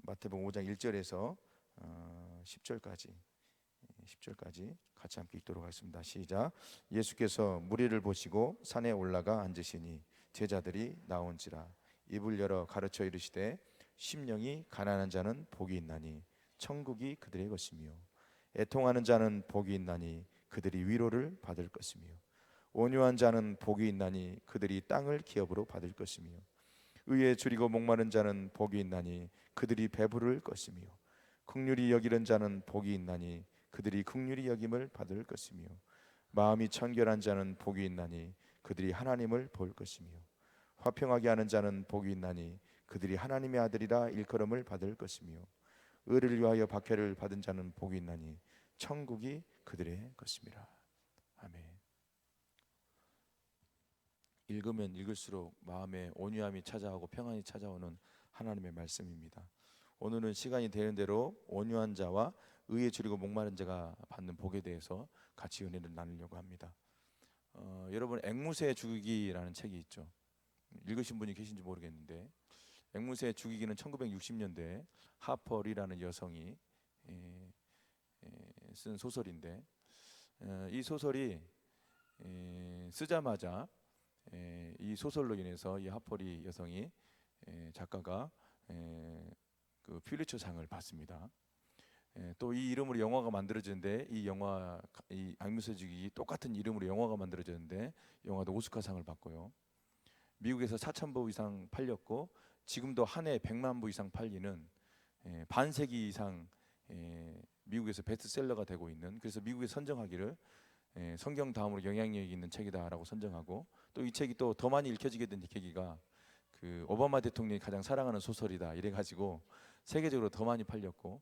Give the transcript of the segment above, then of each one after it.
마태복음 5장 1절에서 10절까지 같이 함께 읽도록 하겠습니다. 시작. 예수께서 무리를 보시고 산에 올라가 앉으시니 제자들이 나온지라 입을 열어 가르쳐 이르시되 심령이 가난한 자는 복이 있나니 천국이 그들의 것이며 애통하는 자는 복이 있나니 그들이 위로를 받을 것이며 온유한 자는 복이 있나니 그들이 땅을 기업으로 받을 것이며 의에 줄이고 목마른 자는 복이 있나니 그들이 배부를 것이며 긍휼히 여기는 자는 복이 있나니 그들이 긍휼히 여김을 받을 것이며 마음이 청결한 자는 복이 있나니 그들이 하나님을 볼 것이며 화평하게 하는 자는 복이 있나니 그들이 하나님의 아들이라 일컬음을 받을 것이며 의를 위하여 박해를 받은 자는 복이 있나니 천국이 그들의 것입니다. 아멘. 읽으면 읽을수록 마음에 온유함이 찾아오고 평안이 찾아오는 하나님의 말씀입니다. 오늘은 시간이 되는 대로 온유한 자와 의에 줄이고 목마른 자가 받는 복에 대해서 같이 은혜를 나누려고 합니다. 여러분 앵무새 죽이기라는 책이 있죠. 읽으신 분이 계신지 모르겠는데 앵무새 죽이기는 1960년대 하퍼리라는 여성이 쓴 소설인데 이 소설이 쓰자마자 이 소설로 인해서 이 하퍼리 여성이 작가가 그 퓰리처상을 받습니다. 또 이 이름으로 영화가 만들어졌는데 이 앵무새 죽이기 똑같은 이름으로 영화가 만들어졌는데 영화도 오스카상을 받고요. 미국에서 4,000부 이상 팔렸고 지금도 한 해 100만 부 이상 팔리는 반세기 이상 미국에서 베스트셀러가 되고 있는, 그래서 미국에서 선정하기를 성경 다음으로 영향력이 있는 책이다라고 선정하고, 또 이 책이 또 더 많이 읽혀지게 된 계기가 그 오바마 대통령이 가장 사랑하는 소설이다 이래가지고 세계적으로 더 많이 팔렸고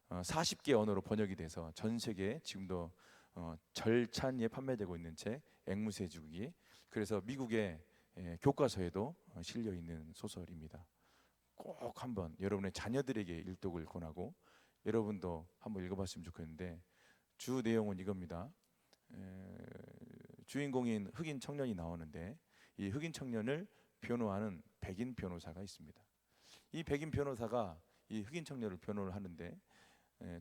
40개 언어로 번역이 돼서 전 세계에 지금도 절찬리에 판매되고 있는 책 앵무새 죽이기. 그래서 미국의 교과서에도 실려 있는 소설입니다. 꼭 한번 여러분의 자녀들에게 일독을 권하고 여러분도 한번 읽어봤으면 좋겠는데, 주 내용은 이겁니다. 주인공인 흑인 청년이 나오는데 이 흑인 청년을 변호하는 백인 변호사가 있습니다. 이 백인 변호사가 이 흑인 청년을 변호를 하는데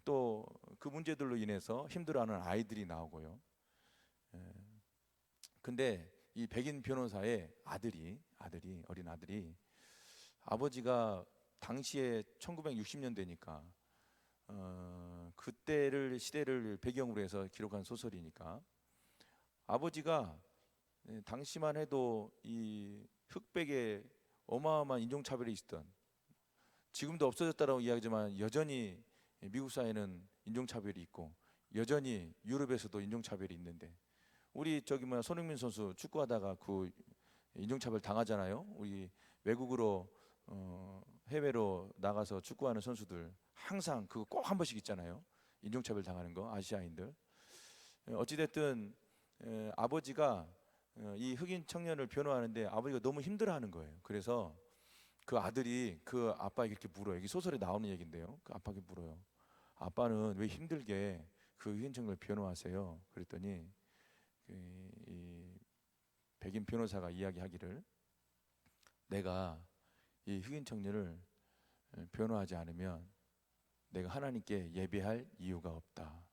또 그 문제들로 인해서 힘들어하는 아이들이 나오고요. 근데 이 백인 변호사의 어린 아들이 아버지가 당시에 1960년대니까 그때를 시대를 배경으로 해서 기록한 소설이니까 아버지가 당시만 해도 이 흑백의 어마어마한 인종차별이 있었던, 지금도 없어졌다라고 이야기하지만 여전히 미국 사회는 인종차별이 있고 여전히 유럽에서도 인종차별이 있는데, 우리 손흥민 선수 축구하다가 그 인종차별 당하잖아요. 우리 외국으로 해외로 나가서 축구하는 선수들 항상 그거 꼭 한 번씩 있잖아요. 인종차별 당하는 거, 아시아인들. 어찌됐든 아버지가 이 흑인 청년을 변호하는데 아버지가 너무 힘들어하는 거예요. 그래서 그 아들이 그 아빠에게 이렇게 물어요. 이게 소설에 나오는 얘기인데요. 그 아빠에게 물어요. 아빠는 왜 힘들게 그 흑인 청년을 변호하세요? 그랬더니 이 백인 변호사가 이야기하기를, 내가 이 흑인 청년을 변호하지 않으면 내가 하나님께 예배할 이유가 없다.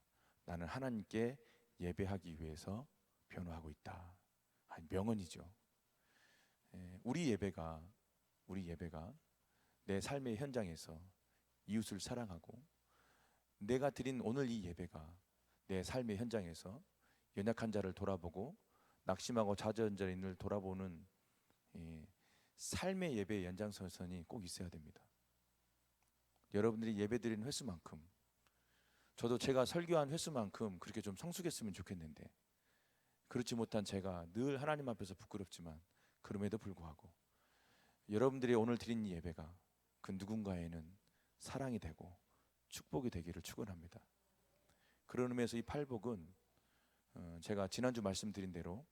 나는 하나님께 예배하기 위해서 변호하고 있다. 명언이죠. 우리 예배가 내 삶의 현장에서 이웃을 사랑하고, 내가 드린 오늘 이 예배가 내 삶의 현장에서 연약한 자를 돌아보고 낙심하고 좌절한 이를 돌아보는 삶의 예배의 연장선이 꼭 있어야 됩니다. 여러분들이 예배드리는 횟수만큼, 저도 제가 설교한 횟수만큼 그렇게 좀 성숙했으면 좋겠는데, 그렇지 못한 제가 늘 하나님 앞에서 부끄럽지만 그럼에도 불구하고 여러분들이 오늘 드린 예배가 그 누군가에는 사랑이 되고 축복이 되기를 축원합니다. 그런 의미에서 이 팔복은 제가 지난주 말씀드린 대로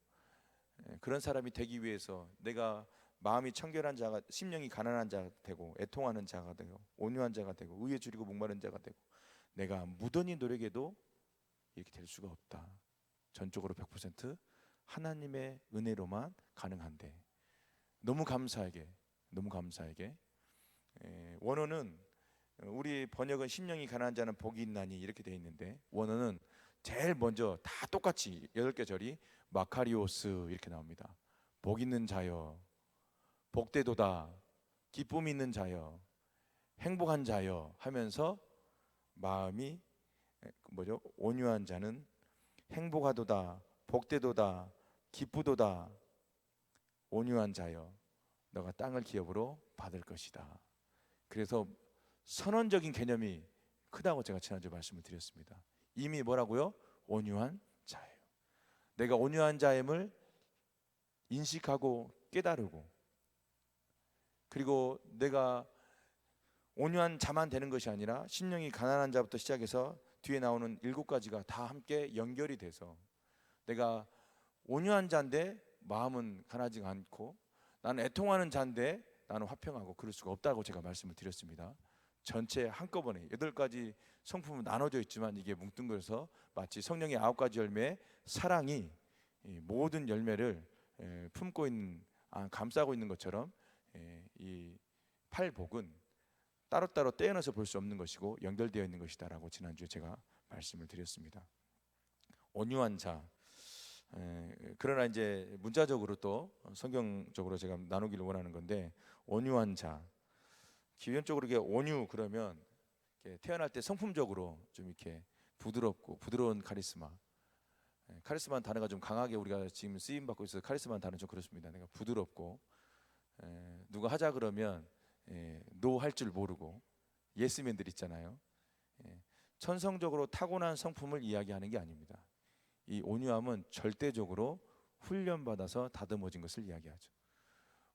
그런 사람이 되기 위해서 내가 마음이 청결한 자가, 심령이 가난한 자가 되고 애통하는 자가 되고 온유한 자가 되고 의에 줄이고 목마른 자가 되고, 내가 무던히 노력해도 이렇게 될 수가 없다. 전적으로 100% 하나님의 은혜로만 가능한데, 너무 감사하게 원어는 우리 번역은 심령이 가난한 자는 복이 있나니 이렇게 돼 있는데, 원어는 제일 먼저 다 똑같이 8개 절이 마카리오스 이렇게 나옵니다. 복 있는 자여, 복되도다, 기쁨 있는 자여, 행복한 자여 하면서 마음이 온유한 자는 행복하도다, 복되도다, 기쁘도다, 온유한 자여 너가 땅을 기업으로 받을 것이다. 그래서 선언적인 개념이 크다고 제가 지난주에 말씀을 드렸습니다. 이미 뭐라고요? 온유한 자예요. 내가 온유한 자임을 인식하고 깨달고, 그리고 내가 온유한 자만 되는 것이 아니라 심령이 가난한 자부터 시작해서 뒤에 나오는 7가지가 다 함께 연결이 돼서 내가 온유한 자인데 마음은 가난하지 않고, 나는 애통하는 자인데 나는 화평하고, 그럴 수가 없다고 제가 말씀을 드렸습니다. 전체 한꺼번에 8가지 성품은 나눠져 있지만 이게 뭉뚱그려서 마치 성령의 9가지 열매, 사랑이 모든 열매를 품고 있는, 감싸고 있는 것처럼 이 팔복은 따로따로 떼어내서 볼 수 없는 것이고 연결되어 있는 것이다라고 지난주에 제가 말씀을 드렸습니다. 온유한 자, 그러나 이제 문자적으로 또 성경적으로 제가 나누기를 원하는 건데, 온유한 자, 기본적으로 이게 온유 그러면 태어날 때 성품적으로 좀 이렇게 부드럽고 부드러운 카리스마, 카리스마는 단어가 좀 강하게 우리가 지금 쓰임 받고 있어서 카리스마는 단어 좀 그렇습니다. 내가 부드럽고, 누가 하자 그러면 노 할 줄 모르고, 예스맨들 있잖아요. 천성적으로 타고난 성품을 이야기하는 게 아닙니다. 이 온유함은 절대적으로 훈련받아서 다듬어진 것을 이야기하죠.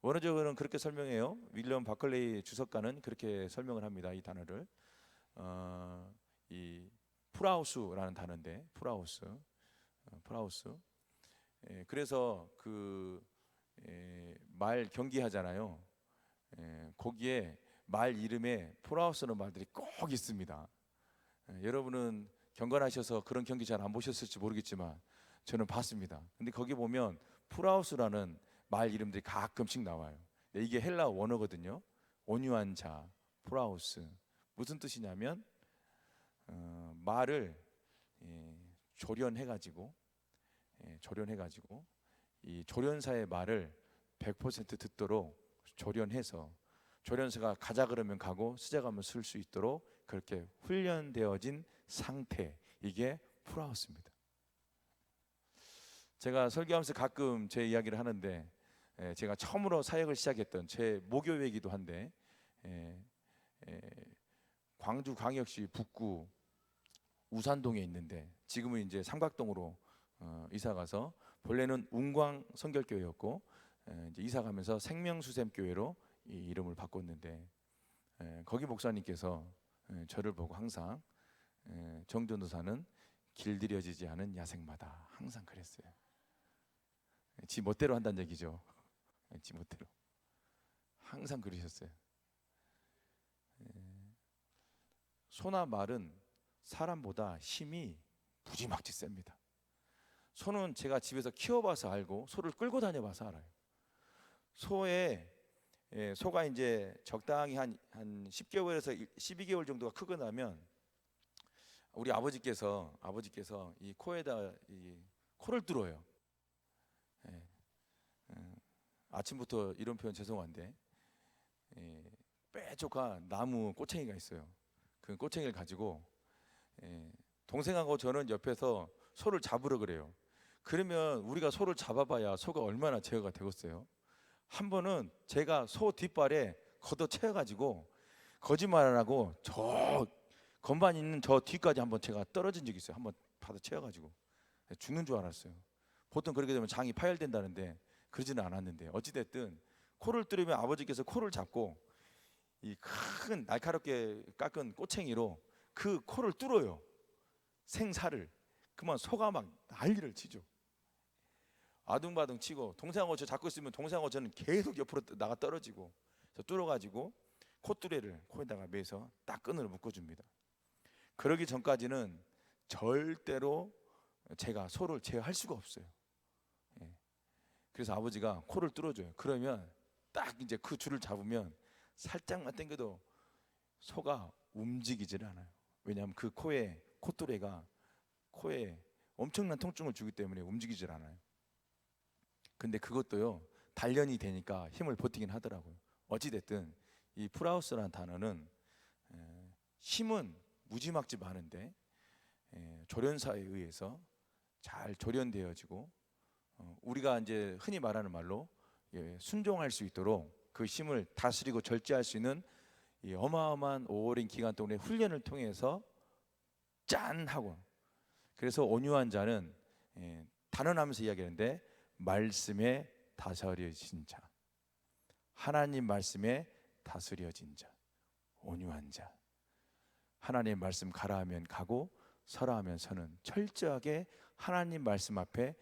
원어적으로는 그렇게 설명해요. 윌리엄 바클레이 주석가는 그렇게 설명을 합니다. 이 단어를 이 프라우스라는 단어인데, 프라우스. 그래서 그 말 경기하잖아요. 거기에 말 이름에 프라우스라는 말들이 꼭 있습니다. 여러분은 경건하셔서 그런 경기 잘 안 보셨을지 모르겠지만 저는 봤습니다. 근데 거기 보면 프라우스라는 말 이름들이 가끔씩 나와요. 이게 헬라 원어거든요. 온유한 자, 프라우스. 무슨 뜻이냐면 말을 조련해가지고 이 조련사의 말을 100% 듣도록 조련해서, 조련사가 가자 그러면 가고 쓰자 그러면 쓸 수 있도록 그렇게 훈련되어진 상태, 이게 프라우스입니다. 제가 설교하면서 가끔 제 이야기를 하는데, 제가 처음으로 사역을 시작했던 제 모교회이기도 한데, 광주광역시 북구 우산동에 있는데 지금은 이제 삼각동으로 이사가서, 본래는 운광 성결교회였고 이제 이사가면서 생명수샘교회로 이 이름을 바꿨는데, 거기 목사님께서 저를 보고 항상 정전도사는 길들여지지 않은 야생마다, 항상 그랬어요. 지 멋대로 한다는 얘기죠. 지 멋대로 항상 그러셨어요. 소나 말은 사람보다 힘이 무지막지 셉니다. 소는 제가 집에서 키워봐서 알고, 소를 끌고 다녀봐서 알아요. 소가 이제 적당히 한 10개월에서 12개월 정도가 크고 나면 우리 아버지께서 이 코에다 이 코를 뚫어요. 아침부터 이런 표현 죄송한데, 뾰족한 나무 꼬챙이가 있어요. 그 꼬챙이를 가지고 동생하고 저는 옆에서 소를 잡으러 그래요. 그러면 우리가 소를 잡아봐야 소가 얼마나 제어가 되겠어요. 한 번은 제가 소 뒷발에 걷어채워가지고, 거짓말 안 하고 저 건반 있는 저 뒤까지 한번 제가 떨어진 적이 있어요. 한번 받아 채워가지고 죽는 줄 알았어요. 보통 그렇게 되면 장이 파열된다는데 그러지는 않았는데, 어찌됐든 코를 뚫으면 아버지께서 코를 잡고 이 큰 날카롭게 깎은 꼬챙이로 그 코를 뚫어요. 생사를. 그만 소가 막 난리를 치죠. 아둥바둥 치고, 동생하고 저 잡고 있으면 동생하고 저는 계속 옆으로 나가 떨어지고, 저 뚫어가지고 콧뚜레를 코에다가 매서 딱 끈으로 묶어줍니다. 그러기 전까지는 절대로 제가 소를 제어할 수가 없어요. 그래서 아버지가 코를 뚫어줘요. 그러면 딱 이제 그 줄을 잡으면 살짝만 당겨도 소가 움직이질 않아요. 왜냐하면 그 코에 콧뚜레가 코에 엄청난 통증을 주기 때문에 움직이질 않아요. 근데 그것도요 단련이 되니까 힘을 버티긴 하더라고요. 어찌됐든 이 프라우스라는 단어는 힘은 무지막지 많은데 조련사에 의해서 잘 조련되어지고 우리가 이제 흔히 말하는 말로 순종할 수 있도록 그 힘을 다스리고 절제할 수 있는 이 어마어마한 오랜 기간 동안의 훈련을 통해서 짠 하고, 그래서 온유한 자는 단언하면서 이야기하는데 말씀에 다스려진 자, 하나님 말씀에 다스려진 자, 온유한 자, 하나님 말씀 가라 하면 가고 서라 하면 서는 철저하게 하나님 말씀 앞에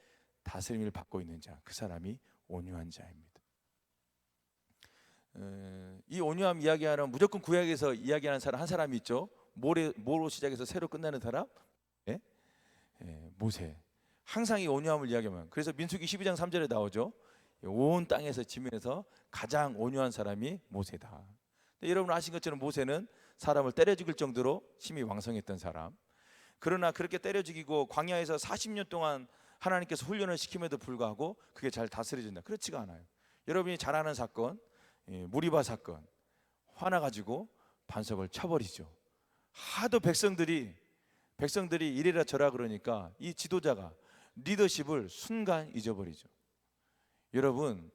다스림을 받고 있는 자, 그 사람이 온유한 자입니다. 이 온유함 이야기하는 무조건 구약에서 이야기하는 사람 한 사람이 있죠. 뭐로 시작해서 새로 끝나는 사람? 모세. 항상 이 온유함을 이야기하면, 그래서 민수기 12장 3절에 나오죠. 온 땅에서 지면에서 가장 온유한 사람이 모세다. 여러분 아신 것처럼 모세는 사람을 때려 죽일 정도로 힘이 왕성했던 사람. 그러나 그렇게 때려 죽이고 광야에서 40년 동안 하나님께서 훈련을 시킴에도 불구하고 그게 잘 다스려진다, 그렇지가 않아요. 여러분이 잘 아는 사건, 무리바 사건, 화나가지고 반석을 쳐버리죠. 하도 백성들이 이래라 저라 그러니까 이 지도자가 리더십을 순간 잊어버리죠. 여러분,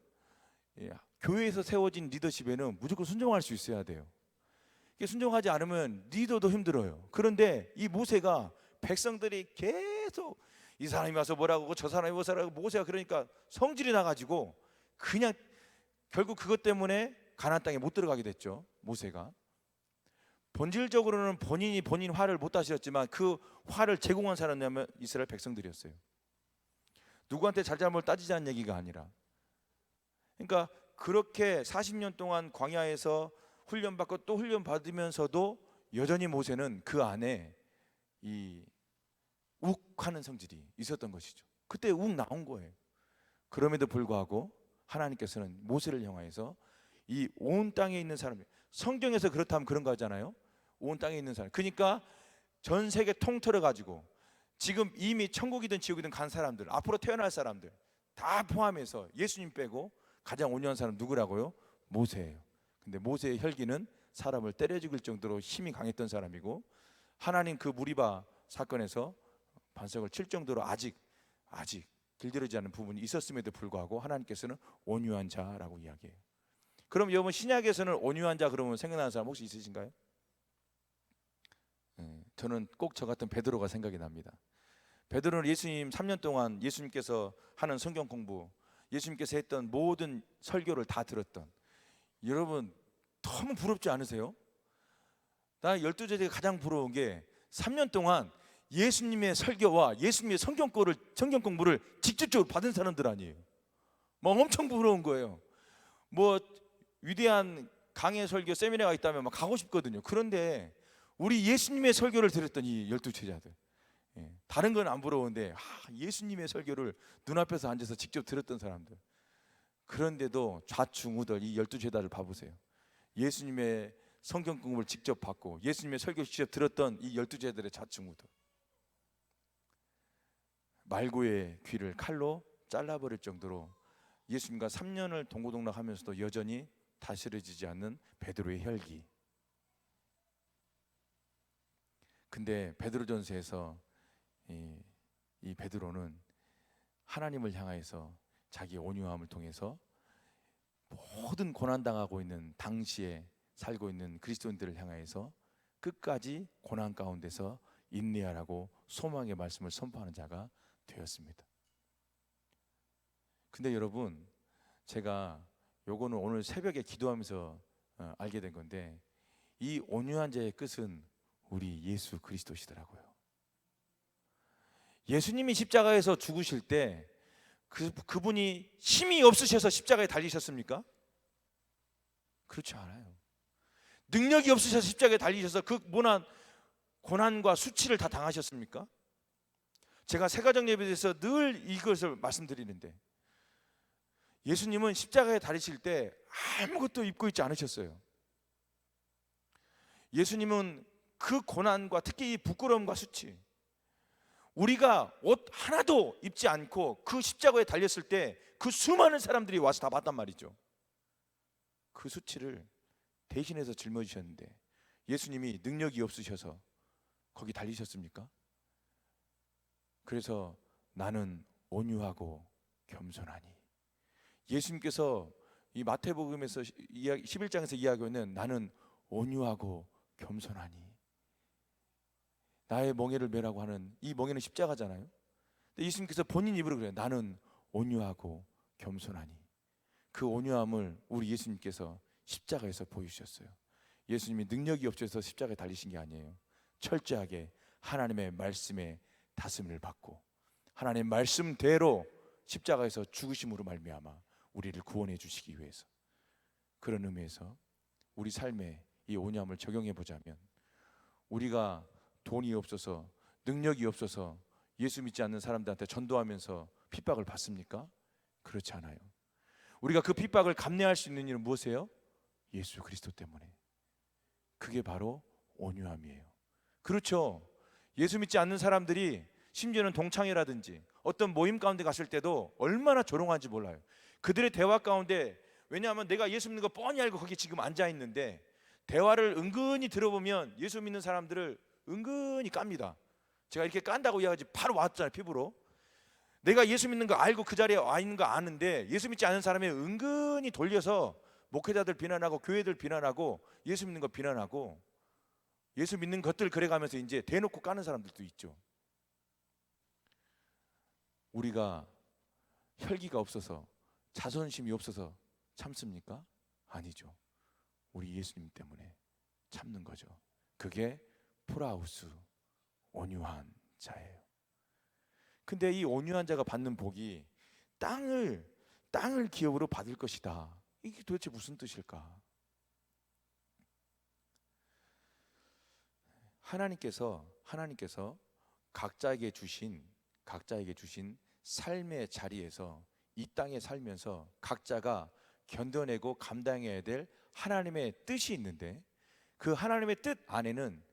교회에서 세워진 리더십에는 무조건 순종할 수 있어야 돼요. 순종하지 않으면 리더도 힘들어요. 그런데 이 모세가 백성들이 계속 이 사람이 와서 뭐라고 하고 저 사람이 뭐라고, 모세가 그러니까 성질이 나가지고 그냥 결국 그것 때문에 가나안 땅에 못 들어가게 됐죠. 모세가 본질적으로는 본인 화를 못 다스렸지만 그 화를 제공한 사람이냐면 이스라엘 백성들이었어요. 누구한테 잘잘못을 따지자는 얘기가 아니라, 그러니까 그렇게 40년 동안 광야에서 훈련받고 또 훈련받으면서도 여전히 모세는 그 안에 이 욱하는 성질이 있었던 것이죠. 그때 욱 나온 거예요. 그럼에도 불구하고 하나님께서는 모세를 향하여서 이 온 땅에 있는 사람, 성경에서 그렇다면 그런 거 하잖아요. 온 땅에 있는 사람, 그러니까 전 세계 통틀어 가지고 지금 이미 천국이든 지옥이든 간 사람들, 앞으로 태어날 사람들 다 포함해서 예수님 빼고 가장 온유한 사람 누구라고요? 모세예요. 근데 모세의 혈기는 사람을 때려 죽일 정도로 힘이 강했던 사람이고, 하나님 그 무리바 사건에서 반석을 칠 정도로 아직 길들여지지 않은 부분이 있었음에도 불구하고 하나님께서는 온유한 자라고 이야기해요. 그럼 여러분 신약에서는 온유한 자 그러면 생각나는 사람 혹시 있으신가요? 저는 꼭 저 같은 베드로가 생각이 납니다. 베드로는 예수님 3년 동안 예수님께서 하는 성경 공부, 예수님께서 했던 모든 설교를 다 들었던, 여러분 너무 부럽지 않으세요? 나 12제자가 가장 부러운 게 3년 동안 예수님의 설교와 예수님의 성경 공부를 직접적으로 받은 사람들 아니에요. 막 엄청 부러운 거예요. 뭐 위대한 강해 설교 세미나가 있다면 막 가고 싶거든요. 그런데 우리 예수님의 설교를 들었던 이 12제자들, 다른 건 안 부러운데 예수님의 설교를 눈앞에서 앉아서 직접 들었던 사람들, 그런데도 좌충우돌 이 12제자를 봐보세요. 예수님의 성경 공부를 직접 받고 예수님의 설교를 직접 들었던 이 12제자들의 좌충우돌, 말고의 귀를 칼로 잘라버릴 정도로 예수님과 3년을 동고동락하면서도 여전히 다스려지지 않는 베드로의 혈기. 근데 베드로전서에서 이 베드로는 하나님을 향하여서 자기 온유함을 통해서 모든 고난당하고 있는 당시에 살고 있는 그리스도인들을 향하여서 끝까지 고난 가운데서 인내하라고 소망의 말씀을 선포하는 자가 되었습니다. 근데 여러분, 제가 요거는 오늘 새벽에 기도하면서 알게 된 건데, 이 온유한 자의 끝은 우리 예수 그리스도시더라고요. 예수님이 십자가에서 죽으실 때 그분이 힘이 없으셔서 십자가에 달리셨습니까? 그렇지 않아요. 능력이 없으셔서 십자가에 달리셔서 그 모난 고난과 수치를 다 당하셨습니까? 제가 세가정 예배에 대해서 늘 이것을 말씀드리는데, 예수님은 십자가에 달리실 때 아무것도 입고 있지 않으셨어요. 예수님은 그 고난과 특히 이 부끄러움과 수치, 우리가 옷 하나도 입지 않고 그 십자가에 달렸을 때 그 수많은 사람들이 와서 다 봤단 말이죠. 그 수치를 대신해서 짊어지셨는데 예수님이 능력이 없으셔서 거기 달리셨습니까? 그래서 나는 온유하고 겸손하니, 예수님께서 이 마태복음에서 11장에서 이야기하고 있는 나는 온유하고 겸손하니, 나의 멍에를 메라고 하는 이 멍에는 십자가잖아요. 근데 예수님께서 본인 입으로 그래요. 나는 온유하고 겸손하니. 그 온유함을 우리 예수님께서 십자가에서 보여주셨어요. 예수님이 능력이 없어서 십자가에 달리신 게 아니에요. 철저하게 하나님의 말씀에 다스림을 받고 하나님의 말씀대로 십자가에서 죽으심으로 말미암아 우리를 구원해 주시기 위해서, 그런 의미에서 우리 삶에 이 온유함을 적용해 보자면, 우리가 돈이 없어서 능력이 없어서 예수 믿지 않는 사람들한테 전도하면서 핍박을 받습니까? 그렇지 않아요. 우리가 그 핍박을 감내할 수 있는 일은 무엇이에요? 예수 그리스도 때문에. 그게 바로 온유함이에요. 그렇죠. 예수 믿지 않는 사람들이 심지어는 동창회라든지 어떤 모임 가운데 갔을 때도 얼마나 조롱한지 몰라요. 그들의 대화 가운데, 왜냐하면 내가 예수 믿는 거 뻔히 알고 거기 지금 앉아 있는데 대화를 은근히 들어보면 예수 믿는 사람들을 은근히 깝니다. 제가 이렇게 깐다고 이야기하지 바로 왔잖아요, 피부로. 내가 예수 믿는 거 알고 그 자리에 와 있는 거 아는데 예수 믿지 않은 사람이 은근히 돌려서 목회자들 비난하고 교회들 비난하고 예수 믿는 거 비난하고 예수 믿는 것들 그래가면서 이제 대놓고 까는 사람들도 있죠. 우리가 혈기가 없어서 자존심이 없어서 참습니까? 아니죠. 우리 예수님 때문에 참는 거죠. 그게 프라우스, 온유한 자예요. 근데 이 온유한 자가 받는 복이 땅을 기업으로 받을 것이다. 이게 도대체 무슨 뜻일까? 하나님께서 각자에게 주신 삶의 자리에서 이 땅에 살면서 각자가 견뎌내고 감당해야 될 하나님의 뜻이 있는데, 그 하나님의 뜻 안에는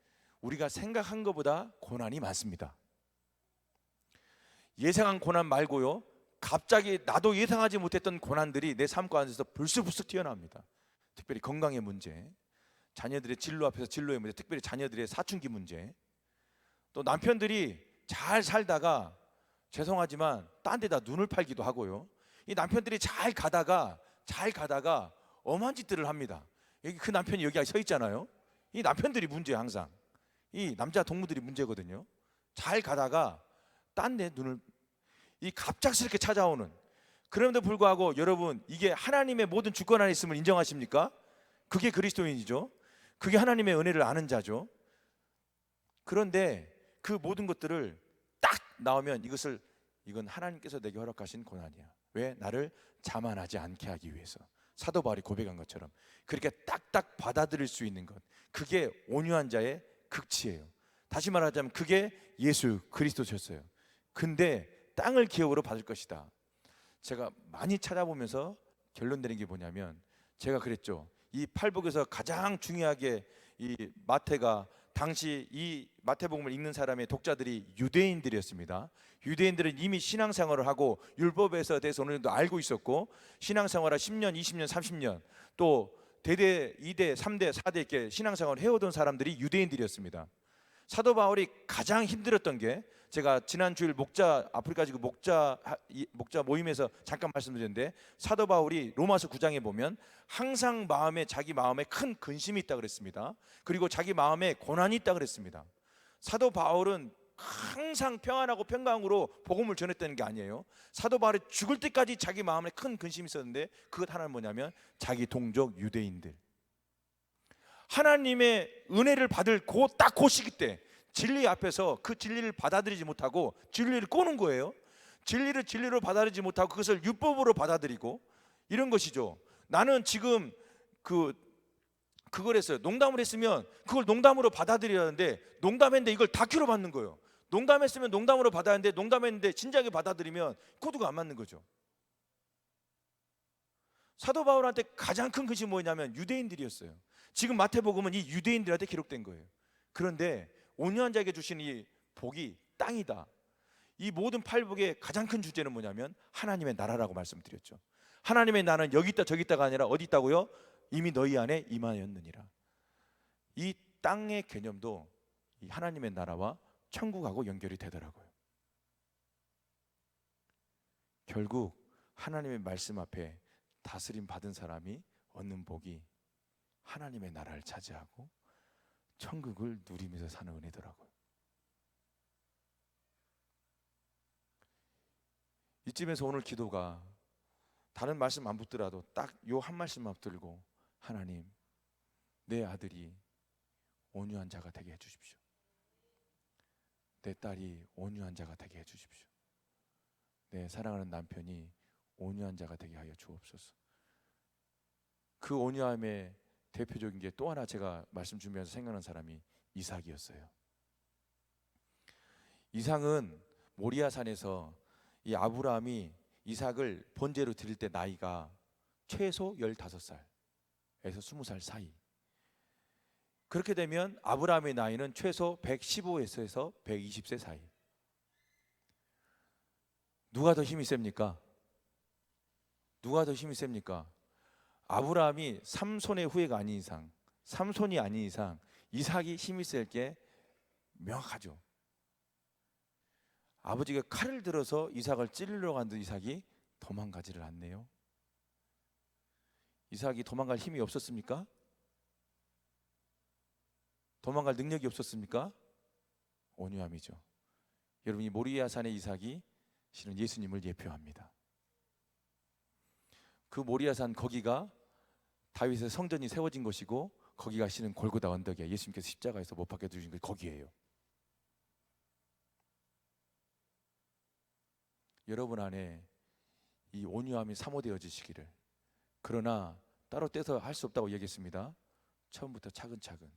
우리가 생각한 것보다 고난이 많습니다. 예상한 고난 말고요, 갑자기 나도 예상하지 못했던 고난들이 내 삶 가운데서 불쑥불쑥 튀어나옵니다. 특별히 건강의 문제, 자녀들의 진로 앞에서 진로의 문제, 특별히 자녀들의 사춘기 문제, 또 남편들이 잘 살다가 죄송하지만 딴 데다 눈을 팔기도 하고요. 이 남편들이 잘 가다가 엄한 짓들을 합니다. 여기 그 남편이 여기 서 있잖아요. 이 남편들이 문제예요. 항상 이 남자 동무들이 문제거든요. 잘 가다가 딴 데 눈을, 이 갑작스럽게 찾아오는. 그럼에도 불구하고 여러분, 이게 하나님의 모든 주권 안에 있음을 인정하십니까? 그게 그리스도인이죠. 그게 하나님의 은혜를 아는 자죠. 그런데 그 모든 것들을 딱 나오면 이건 하나님께서 내게 허락하신 고난이야. 왜? 나를 자만하지 않게 하기 위해서. 사도 바울이 고백한 것처럼 그렇게 딱딱 받아들일 수 있는 것, 그게 온유한 자의 극치예요. 다시 말하자면 그게 예수 그리스도셨어요. 근데 땅을 기업으로 받을 것이다. 제가 많이 찾아보면서 결론 내린 게 뭐냐면, 제가 그랬죠. 이 팔복에서 가장 중요하게 이 마태가, 당시 이 마태복음을 읽는 사람의 독자들이 유대인들이었습니다. 유대인들은 이미 신앙생활을 하고 율법에서 대해서 어느 정도 알고 있었고, 신앙생활을 10년, 20년, 30년 또 대대, 2대, 3대, 4대 이렇게 신앙생활을 해오던 사람들이 유대인들이었습니다. 사도 바울이 가장 힘들었던 게, 제가 지난 주일 아프리카 지구 목자 모임에서 잠깐 말씀드렸는데, 사도 바울이 로마서 9장에 보면 항상 자기 마음에 큰 근심이 있다 그랬습니다. 그리고 자기 마음에 고난이 있다 그랬습니다. 사도 바울은 항상 평안하고 평강으로 복음을 전했다는 게 아니에요. 사도 바울이 죽을 때까지 자기 마음에 큰 근심이 있었는데, 그것 하나는 뭐냐면 자기 동족 유대인들, 하나님의 은혜를 받을 그 시기 때 진리 앞에서 그 진리를 받아들이지 못하고 진리를 꼬는 거예요. 진리로 받아들이지 못하고 그것을 율법으로 받아들이고 이런 것이죠. 나는 지금 그걸 했어요. 농담을 했으면 그걸 농담으로 받아들이라는데, 농담했는데 이걸 다큐로 받는 거예요. 농담했으면 농담으로 받아야 하는데, 농담했는데 진지하게 받아들이면 코드가 안 맞는 거죠. 사도 바울한테 가장 큰 것이 뭐냐면 유대인들이었어요. 지금 마태복음은 이 유대인들한테 기록된 거예요. 그런데 온유한 자에게 주신 이 복이 땅이다. 이 모든 팔복의 가장 큰 주제는 뭐냐면 하나님의 나라라고 말씀드렸죠. 하나님의 나라는 여기 있다 저기 있다가 아니라 어디 있다고요? 이미 너희 안에 임하였느니라. 이 땅의 개념도 이 하나님의 나라와 천국하고 연결이 되더라고요. 결국 하나님의 말씀 앞에 다스림 받은 사람이 얻는 복이 하나님의 나라를 차지하고 천국을 누리면서 사는 은혜더라고요. 이쯤에서 오늘 기도가 다른 말씀 안 붙더라도 딱 요 한 말씀만 붙들고, 하나님, 내 아들이 온유한 자가 되게 해주십시오. 내 딸이 온유한 자가 되게 해주십시오. 내 사랑하는 남편이 온유한 자가 되게 하여 주옵소서. 그 온유함의 대표적인 게 또 하나 제가 말씀 준비해서 생각난 사람이 이삭이었어요. 이삭은 모리아산에서 이 아브라함이 이삭을 번제로 드릴 때 나이가 최소 15살에서 20살 사이. 그렇게 되면 아브라함의 나이는 최소 115에서 120세 사이. 누가 더 힘이 셉니까? 누가 더 힘이 셉니까? 아브라함이 삼손의 후예가 아닌 이상, 삼손이 아닌 이상 이삭이 힘이 셀 게 명확하죠. 아버지가 칼을 들어서 이삭을 찌르러 간 이삭이 도망가지를 않네요. 이삭이 도망갈 힘이 없었습니까? 도망갈 능력이 없었습니까? 온유함이죠. 여러분, 이 모리아산의 이삭이 실은 예수님을 예표합니다. 그 모리아산, 거기가 다윗의 성전이 세워진 것이고 거기가 실은 골고다 언덕에 예수님께서 십자가에서 못 박혀 주신 게 거기예요. 여러분 안에 이 온유함이 사모되어지시기를. 그러나 따로 떼서 할 수 없다고 얘기했습니다. 처음부터 차근차근,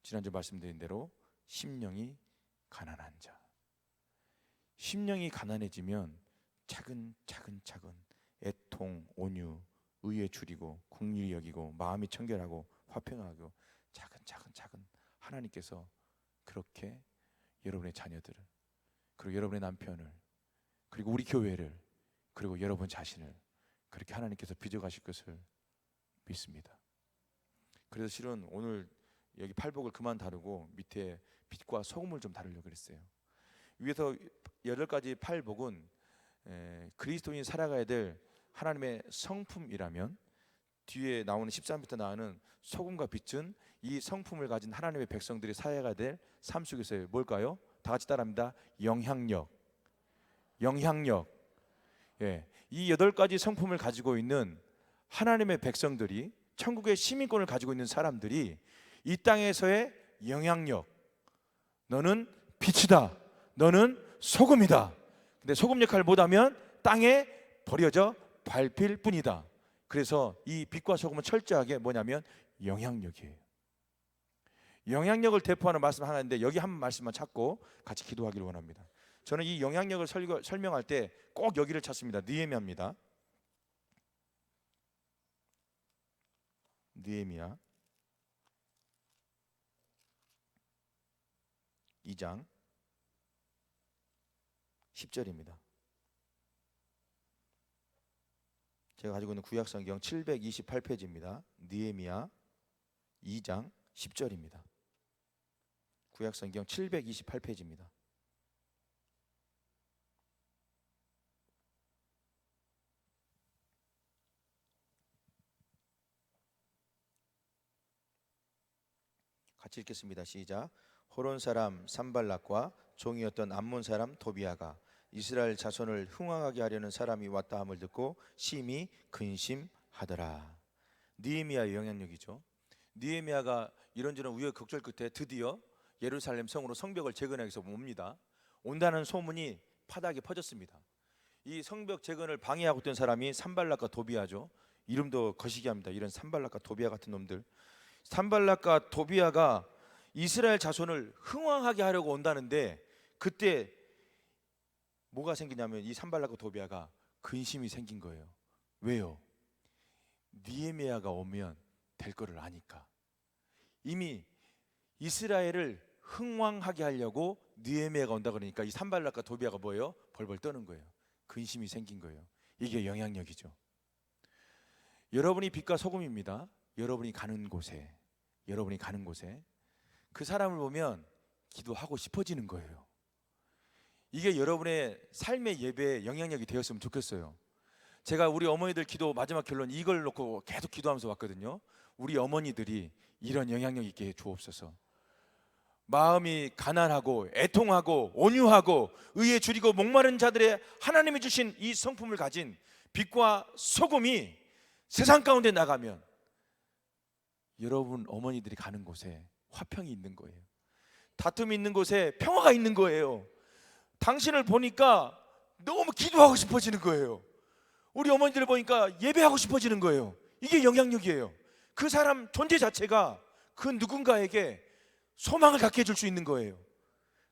지난주 말씀드린 대로 심령이 가난한 자, 심령이 가난해지면 차근차근 애통, 온유, 의에 줄이고 긍휼히 여기고 마음이 청결하고 화평하고 차근 하나님께서 그렇게 여러분의 자녀들을, 그리고 여러분의 남편을, 그리고 우리 교회를, 그리고 여러분 자신을 그렇게 하나님께서 빚어가실 것을 믿습니다. 그래서 실은 오늘 여기 팔복을 그만 다루고 밑에 빛과 소금을 좀 다루려고 그랬어요. 위에서 8가지 팔복은 그리스도인이 살아가야 될 하나님의 성품이라면, 뒤에 나오는 13부터 나오는 소금과 빛은 이 성품을 가진 하나님의 백성들이 살아가야 될 삶 속에서의 뭘까요? 다 같이 따라합니다. 영향력. 예, 이 8가지 성품을 가지고 있는 하나님의 백성들이, 천국의 시민권을 가지고 있는 사람들이 이 땅에서의 영향력, 너는 빛이다, 너는 소금이다. 근데 소금 역할을 못하면 땅에 버려져 밟힐 뿐이다. 그래서 이 빛과 소금은 철저하게 뭐냐면 영향력이에요. 영향력을 대표하는 말씀 하나 있는데 여기 한 말씀만 찾고 같이 기도하기를 원합니다. 저는 이 영향력을 설명할 때 꼭 여기를 찾습니다. 느헤미야입니다. 느헤미야 2장 10절입니다. 제가 가지고 있는 구약성경 728페이지입니다. 느헤미야 2장 10절입니다. 구약성경 728페이지입니다. 같이 읽겠습니다. 시작. 호론 사람 산발락과 종이었던 암몬 사람 도비아가 이스라엘 자손을 흥왕하게 하려는 사람이 왔다 함을 듣고 심히 근심하더라. 느헤미야의 영향력이죠. 느헤미야가 이런저런 우여곡절 끝에 드디어 예루살렘 성으로 성벽을 재건하기 위해서 옵니다. 온다는 소문이 파닥에 퍼졌습니다. 이 성벽 재건을 방해하고 있던 사람이 산발락과 도비아죠. 이름도 거시기합니다. 이런 산발락과 도비아 같은 놈들. 산발락과 도비아가 이스라엘 자손을 흥왕하게 하려고 온다는데, 그때 뭐가 생기냐면 이 산발락과 도비아가 근심이 생긴 거예요. 왜요? 느헤미야가 오면 될 거를 아니까. 이미 이스라엘을 흥왕하게 하려고 느헤미야가 온다 그러니까 이 산발락과 도비아가 뭐예요? 벌벌 떠는 거예요. 근심이 생긴 거예요. 이게 영향력이죠. 여러분이 빛과 소금입니다. 여러분이 가는 곳에 그 사람을 보면 기도하고 싶어지는 거예요. 이게 여러분의 삶의 예배에 영향력이 되었으면 좋겠어요. 제가 우리 어머니들 기도 마지막 결론 이걸 놓고 계속 기도하면서 왔거든요. 우리 어머니들이 이런 영향력 있게 주옵소서. 마음이 가난하고 애통하고 온유하고 의에 줄이고 목마른 자들의 하나님이 주신 이 성품을 가진 빛과 소금이 세상 가운데 나가면 여러분 어머니들이 가는 곳에 화평이 있는 거예요. 다툼이 있는 곳에 평화가 있는 거예요. 당신을 보니까 너무 기도하고 싶어지는 거예요. 우리 어머니들을 보니까 예배하고 싶어지는 거예요. 이게 영향력이에요. 그 사람 존재 자체가 그 누군가에게 소망을 갖게 해줄 수 있는 거예요.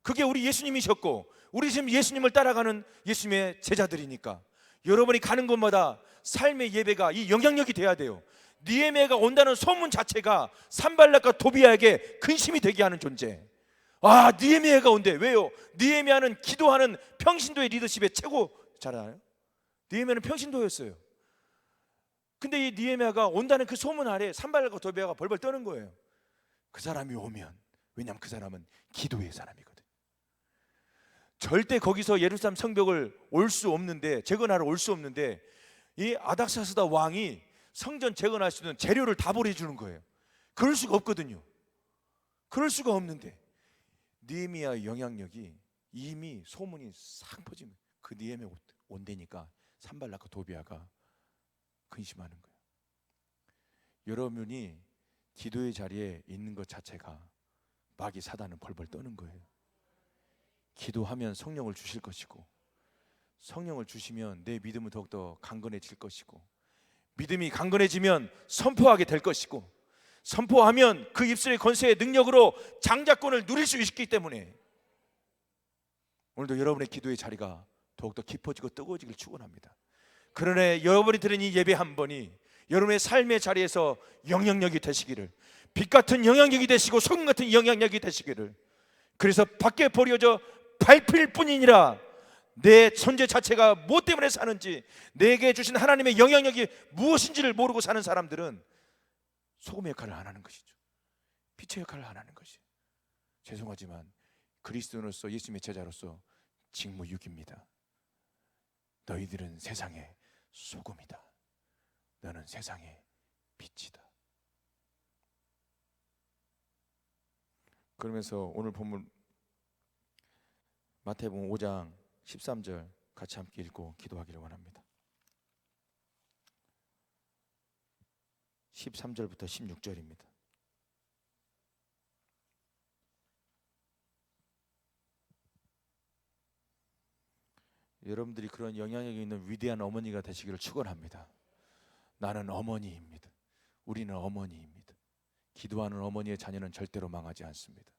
그게 우리 예수님이셨고 우리 지금 예수님을 따라가는 예수님의 제자들이니까 여러분이 가는 곳마다 삶의 예배가 이 영향력이 돼야 돼요. 느헤미야가 온다는 소문 자체가 산발락과 도비아에게 근심이 되게 하는 존재. 아, 느헤미야가 온대. 왜요? 느헤미야는 기도하는 평신도의 리더십의 최고 잘 알아요? 느헤미야는 평신도였어요. 근데 이 느헤미야가 온다는 그 소문 아래 산발락과 도비아가 벌벌 떠는 거예요. 그 사람이 오면, 왜냐하면 그 사람은 기도의 사람이거든. 절대 거기서 예루살렘 성벽을 올 수 없는데, 재건하러 올 수 없는데 이 아닥사스다 왕이 성전 재건할 수 있는 재료를 다 보내주는 거예요. 그럴 수가 없거든요. 그럴 수가 없는데 느헤미야의 영향력이 이미 소문이 싹 퍼지면 그 느헤미야 온다니까 산발락과 도비아가 근심하는 거예요. 여러분이 기도의 자리에 있는 것 자체가 마귀 사단은 벌벌 떠는 거예요. 기도하면 성령을 주실 것이고 성령을 주시면 내 믿음은 더욱더 강건해질 것이고 믿음이 강건해지면 선포하게 될 것이고 선포하면 그 입술의 권세의 능력으로 장자권을 누릴 수 있기 때문에 오늘도 여러분의 기도의 자리가 더욱더 깊어지고 뜨거워지길 축원합니다. 그러나 여러분이 드린 이 예배 한 번이 여러분의 삶의 자리에서 영향력이 되시기를, 빛 같은 영향력이 되시고 소금 같은 영향력이 되시기를, 그래서 밖에 버려져 밟힐 뿐이니라 내 존재 자체가 무엇 때문에 사는지, 내게 주신 하나님의 영향력이 무엇인지를 모르고 사는 사람들은 소금의 역할을 안 하는 것이죠. 빛의 역할을 안 하는 것이에요. 죄송하지만 그리스도인으로서 예수님의 제자로서 직무유기입니다. 너희들은 세상의 소금이다. 너는 세상의 빛이다. 그러면서 오늘 본문 마태복음 5장 13절 같이 함께 읽고 기도하기를 원합니다. 13절부터 16절입니다. 여러분들이 그런 영향력이 있는 위대한 어머니가 되시기를 축원합니다. 나는 어머니입니다. 우리는 어머니입니다. 기도하는 어머니의 자녀는 절대로 망하지 않습니다.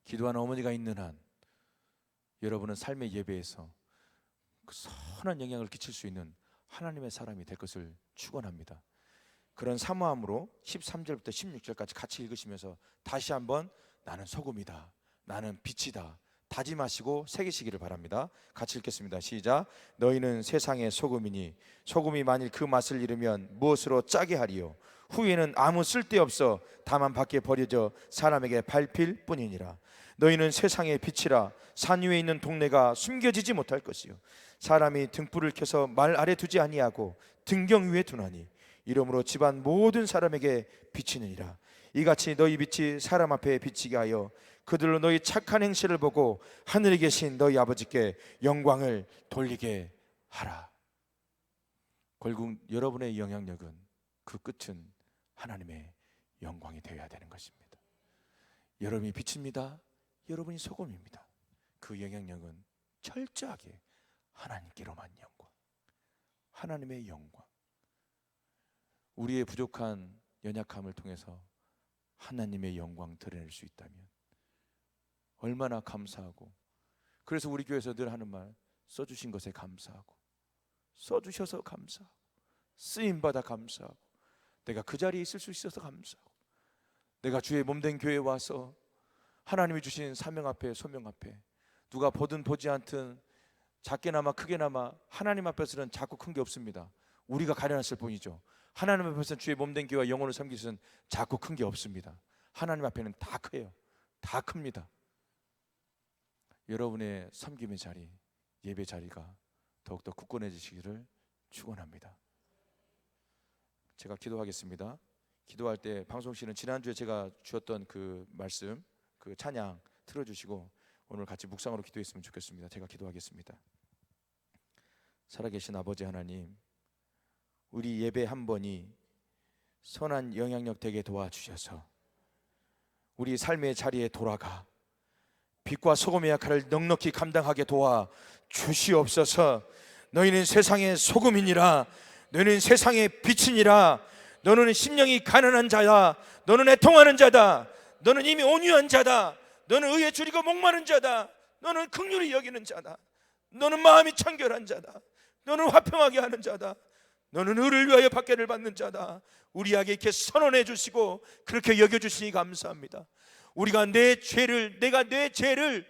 기도하는 어머니가 있는 한 여러분은 삶의 예배에서 그 선한 영향을 끼칠 수 있는 하나님의 사람이 될 것을 축원합니다. 그런 사모함으로 13절부터 16절까지 같이 읽으시면서 다시 한번 나는 소금이다, 나는 빛이다 다짐하시고 새기시기를 바랍니다. 같이 읽겠습니다. 시작. 너희는 세상의 소금이니 소금이 만일 그 맛을 잃으면 무엇으로 짜게 하리요? 후에는 아무 쓸데없어 다만 밖에 버려져 사람에게 밟힐 뿐이니라. 너희는 세상의 빛이라. 산 위에 있는 동네가 숨겨지지 못할 것이요 사람이 등불을 켜서 말 아래 두지 아니하고 등경 위에 두나니 이러므로 집안 모든 사람에게 비치느니라. 이같이 너희 빛이 사람 앞에 비치게 하여 그들로 너희 착한 행실을 보고 하늘에 계신 너희 아버지께 영광을 돌리게 하라. 결국 여러분의 영향력은 그 끝은 하나님의 영광이 되어야 되는 것입니다. 여러분이 빛입니다. 여러분이 소금입니다. 그 영향력은 철저하게 하나님께로만 영광, 하나님의 영광. 우리의 부족한 연약함을 통해서 하나님의 영광 드러낼 수 있다면 얼마나 감사하고, 그래서 우리 교회에서 늘 하는 말, 써주신 것에 감사하고, 써주셔서 감사하고, 쓰임받아 감사하고, 내가 그 자리에 있을 수 있어서 감사하고, 내가 주의 몸된 교회에 와서 하나님이 주신 사명 앞에, 소명 앞에, 누가 보든 보지 않든 작게나마 크게나마 하나님 앞에서는 작고 큰 게 없습니다. 우리가 가려놨을 뿐이죠. 하나님 앞에서는 주의 몸된 교회와 영혼을 섬길 수는 작고 큰 게 없습니다. 하나님 앞에는 다 커요. 다 큽니다. 여러분의 섬김의 자리, 예배 자리가 더욱더 굳건해지시기를 축원합니다. 제가 기도하겠습니다. 기도할 때 방송 씨는 지난주에 제가 주었던 그 말씀, 그 찬양 틀어주시고 오늘 같이 묵상으로 기도했으면 좋겠습니다. 제가 기도하겠습니다. 살아계신 아버지 하나님, 우리 예배 한 번이 선한 영향력 되게 도와주셔서 우리 삶의 자리에 돌아가 빛과 소금의 역할을 넉넉히 감당하게 도와 주시옵소서. 너희는 세상의 소금이니라. 너희는 세상의 빛이니라. 너는 심령이 가난한 자다. 너는 애통하는 자다. 너는 이미 온유한 자다. 너는 의에 줄이고 목마른 자다. 너는 긍휼히 여기는 자다. 너는 마음이 청결한 자다. 너는 화평하게 하는 자다. 너는 의를 위하여 박해를 받는 자다. 우리에게 이렇게 선언해 주시고 그렇게 여겨주시니 감사합니다. 우리가 내가 내 죄를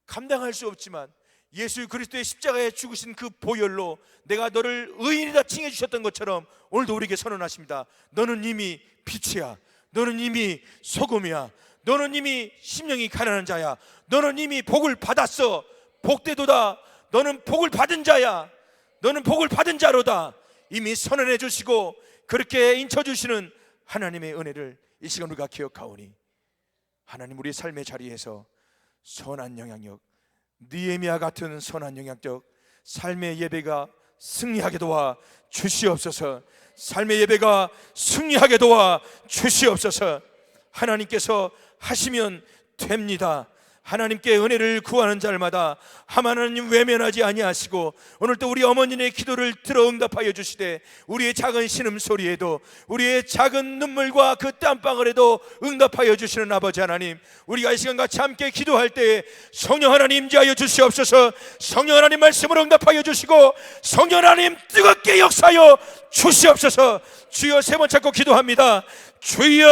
감당할 수 없지만 예수 그리스도의 십자가에 죽으신 그 보혈로 내가 너를 의인이다 칭해 주셨던 것처럼 오늘도 우리에게 선언하십니다. 너는 이미 빛이야. 너는 이미 소금이야. 너는 이미 심령이 가난한 자야. 너는 이미 복을 받았어. 복되도다. 너는 복을 받은 자야. 너는 복을 받은 자로다. 이미 선언해 주시고 그렇게 인쳐 주시는 하나님의 은혜를 이 시간 우리가 기억하오니 하나님, 우리 삶의 자리에서 선한 영향력, 느헤미야 같은 선한 영향력, 삶의 예배가 승리하게 도와 주시옵소서. 삶의 예배가 승리하게 도와 주시옵소서. 하나님께서 하시면 됩니다. 하나님께 은혜를 구하는 자마다 하나님 외면하지 아니하시고 오늘도 우리 어머니의 기도를 들어 응답하여 주시되 우리의 작은 신음소리에도 우리의 작은 눈물과 그 땀방울에도 응답하여 주시는 아버지 하나님, 우리가 이 시간 같이 함께 기도할 때에 성령 하나님 임재하여 주시옵소서. 성령 하나님 말씀으로 응답하여 주시고 성령 하나님 뜨겁게 역사하여 주시옵소서. 주여, 세 번 찾고 기도합니다. 주여.